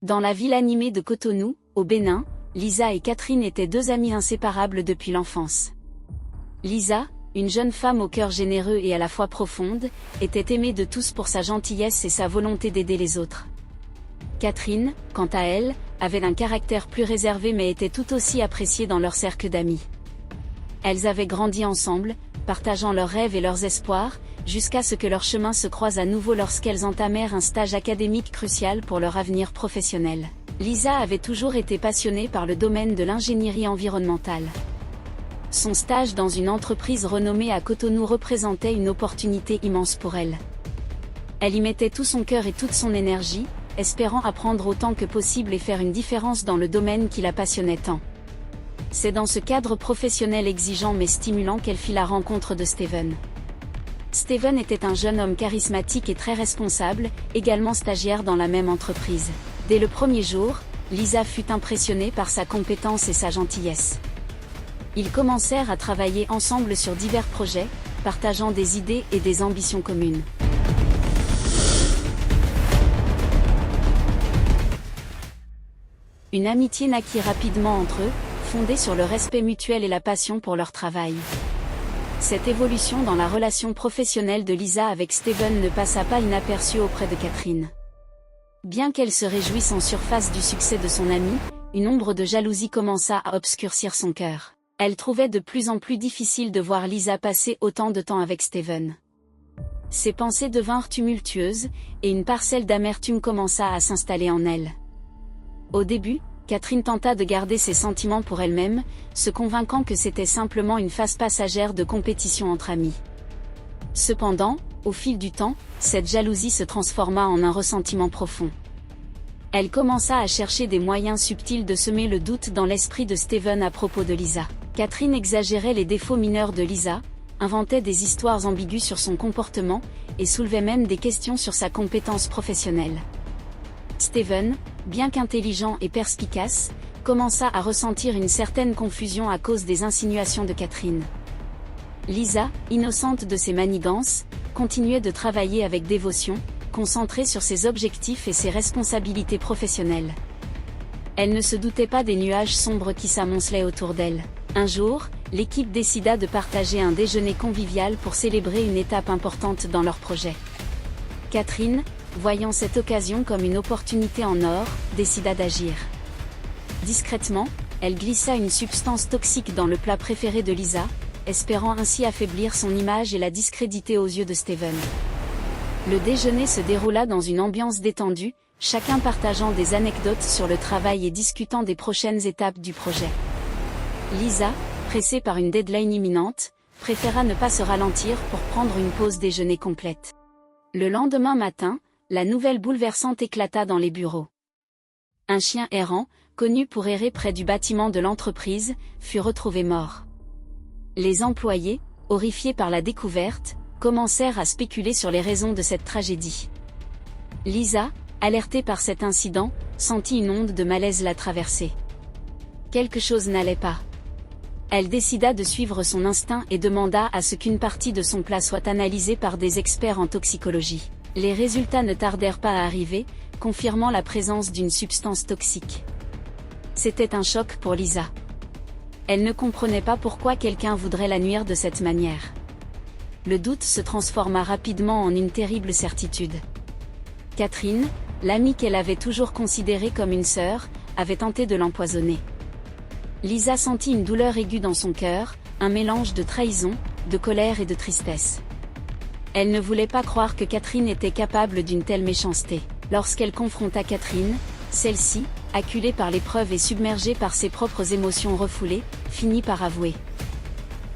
Dans la ville animée de Cotonou, au Bénin, Lisa et Catherine étaient deux amies inséparables depuis l'enfance. Lisa, une jeune femme au cœur généreux et à la fois profonde, était aimée de tous pour sa gentillesse et sa volonté d'aider les autres. Catherine, quant à elle, avait un caractère plus réservé mais était tout aussi appréciée dans leur cercle d'amis. Elles avaient grandi ensemble, partageant leurs rêves et leurs espoirs, jusqu'à ce que leurs chemins se croisent à nouveau lorsqu'elles entamèrent un stage académique crucial pour leur avenir professionnel. Lisa avait toujours été passionnée par le domaine de l'ingénierie environnementale. Son stage dans une entreprise renommée à Cotonou représentait une opportunité immense pour elle. Elle y mettait tout son cœur et toute son énergie, espérant apprendre autant que possible et faire une différence dans le domaine qui la passionnait tant. C'est dans ce cadre professionnel exigeant mais stimulant qu'elle fit la rencontre de Steven. Steven était un jeune homme charismatique et très responsable, également stagiaire dans la même entreprise. Dès le premier jour, Lisa fut impressionnée par sa compétence et sa gentillesse. Ils commencèrent à travailler ensemble sur divers projets, partageant des idées et des ambitions communes. Une amitié naquit rapidement entre eux, fondée sur le respect mutuel et la passion pour leur travail. Cette évolution dans la relation professionnelle de Lisa avec Steven ne passa pas inaperçue auprès de Catherine. Bien qu'elle se réjouisse en surface du succès de son amie, une ombre de jalousie commença à obscurcir son cœur. Elle trouvait de plus en plus difficile de voir Lisa passer autant de temps avec Steven. Ses pensées devinrent tumultueuses, et une parcelle d'amertume commença à s'installer en elle. Au début, Catherine tenta de garder ses sentiments pour elle-même, se convainquant que c'était simplement une phase passagère de compétition entre amis. Cependant, au fil du temps, cette jalousie se transforma en un ressentiment profond. Elle commença à chercher des moyens subtils de semer le doute dans l'esprit de Steven à propos de Lisa. Catherine exagérait les défauts mineurs de Lisa, inventait des histoires ambiguës sur son comportement, et soulevait même des questions sur sa compétence professionnelle. Steven, bien qu'intelligent et perspicace, commença à ressentir une certaine confusion à cause des insinuations de Catherine. Lisa, innocente de ses manigances, continuait de travailler avec dévotion, concentrée sur ses objectifs et ses responsabilités professionnelles. Elle ne se doutait pas des nuages sombres qui s'amoncelaient autour d'elle. Un jour, l'équipe décida de partager un déjeuner convivial pour célébrer une étape importante dans leur projet. Catherine, voyant cette occasion comme une opportunité en or, décida d'agir. Discrètement, elle glissa une substance toxique dans le plat préféré de Lisa, espérant ainsi affaiblir son image et la discréditer aux yeux de Steven. Le déjeuner se déroula dans une ambiance détendue, chacun partageant des anecdotes sur le travail et discutant des prochaines étapes du projet. Lisa, pressée par une deadline imminente, préféra ne pas se ralentir pour prendre une pause déjeuner complète. Le lendemain matin, la nouvelle bouleversante éclata dans les bureaux. Un chien errant, connu pour errer près du bâtiment de l'entreprise, fut retrouvé mort. Les employés, horrifiés par la découverte, commencèrent à spéculer sur les raisons de cette tragédie. Lisa, alertée par cet incident, sentit une onde de malaise la traverser. Quelque chose n'allait pas. Elle décida de suivre son instinct et demanda à ce qu'une partie de son plat soit analysée par des experts en toxicologie. Les résultats ne tardèrent pas à arriver, confirmant la présence d'une substance toxique. C'était un choc pour Lisa. Elle ne comprenait pas pourquoi quelqu'un voudrait la nuire de cette manière. Le doute se transforma rapidement en une terrible certitude. Catherine, l'amie qu'elle avait toujours considérée comme une sœur, avait tenté de l'empoisonner. Lisa sentit une douleur aiguë dans son cœur, un mélange de trahison, de colère et de tristesse. Elle ne voulait pas croire que Catherine était capable d'une telle méchanceté. Lorsqu'elle confronta Catherine, celle-ci, acculée par les preuves et submergée par ses propres émotions refoulées, finit par avouer.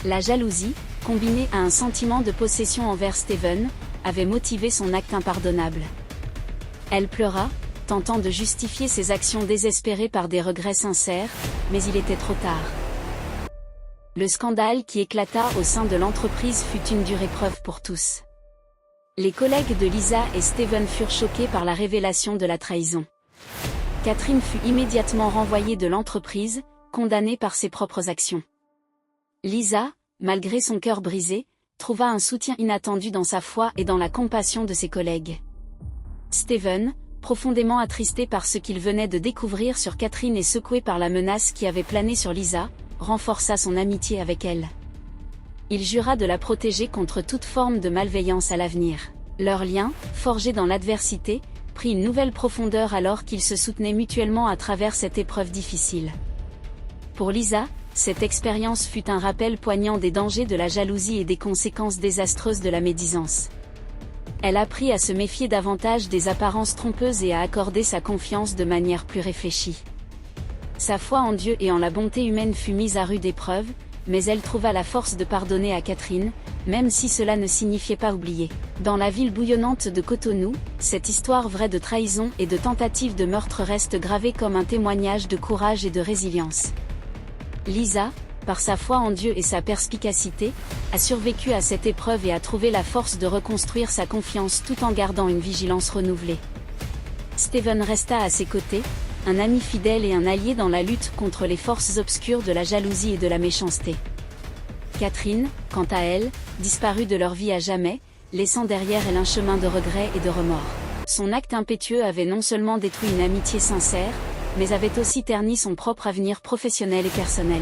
La jalousie, combinée à un sentiment de possession envers Steven, avait motivé son acte impardonnable. Elle pleura, tentant de justifier ses actions désespérées par des regrets sincères, mais il était trop tard. Le scandale qui éclata au sein de l'entreprise fut une dure épreuve pour tous. Les collègues de Lisa et Steven furent choqués par la révélation de la trahison. Catherine fut immédiatement renvoyée de l'entreprise, condamnée par ses propres actions. Lisa, malgré son cœur brisé, trouva un soutien inattendu dans sa foi et dans la compassion de ses collègues. Steven, Profondément attristé par ce qu'il venait de découvrir sur Catherine et secoué par la menace qui avait plané sur Lisa, renforça son amitié avec elle. Il jura de la protéger contre toute forme de malveillance à l'avenir. Leur lien, forgé dans l'adversité, prit une nouvelle profondeur alors qu'ils se soutenaient mutuellement à travers cette épreuve difficile. Pour Lisa, cette expérience fut un rappel poignant des dangers de la jalousie et des conséquences désastreuses de la médisance. Elle apprit à se méfier davantage des apparences trompeuses et à accorder sa confiance de manière plus réfléchie. Sa foi en Dieu et en la bonté humaine fut mise à rude épreuve, mais elle trouva la force de pardonner à Catherine, même si cela ne signifiait pas oublier. Dans la ville bouillonnante de Cotonou, cette histoire vraie de trahison et de tentative de meurtre reste gravée comme un témoignage de courage et de résilience. Lisa, par sa foi en Dieu et sa perspicacité, a survécu à cette épreuve et a trouvé la force de reconstruire sa confiance tout en gardant une vigilance renouvelée. Steven resta à ses côtés, un ami fidèle et un allié dans la lutte contre les forces obscures de la jalousie et de la méchanceté. Catherine, quant à elle, disparut de leur vie à jamais, laissant derrière elle un chemin de regrets et de remords. Son acte impétueux avait non seulement détruit une amitié sincère, mais avait aussi terni son propre avenir professionnel et personnel.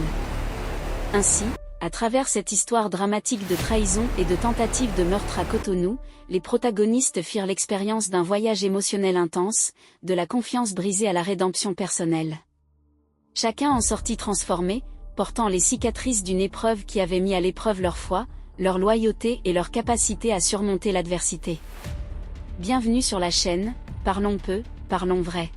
Ainsi, à travers cette histoire dramatique de trahison et de tentative de meurtre à Cotonou, les protagonistes firent l'expérience d'un voyage émotionnel intense, de la confiance brisée à la rédemption personnelle. Chacun en sortit transformé, portant les cicatrices d'une épreuve qui avait mis à l'épreuve leur foi, leur loyauté et leur capacité à surmonter l'adversité. Bienvenue sur la chaîne, Parlons peu, parlons vrai.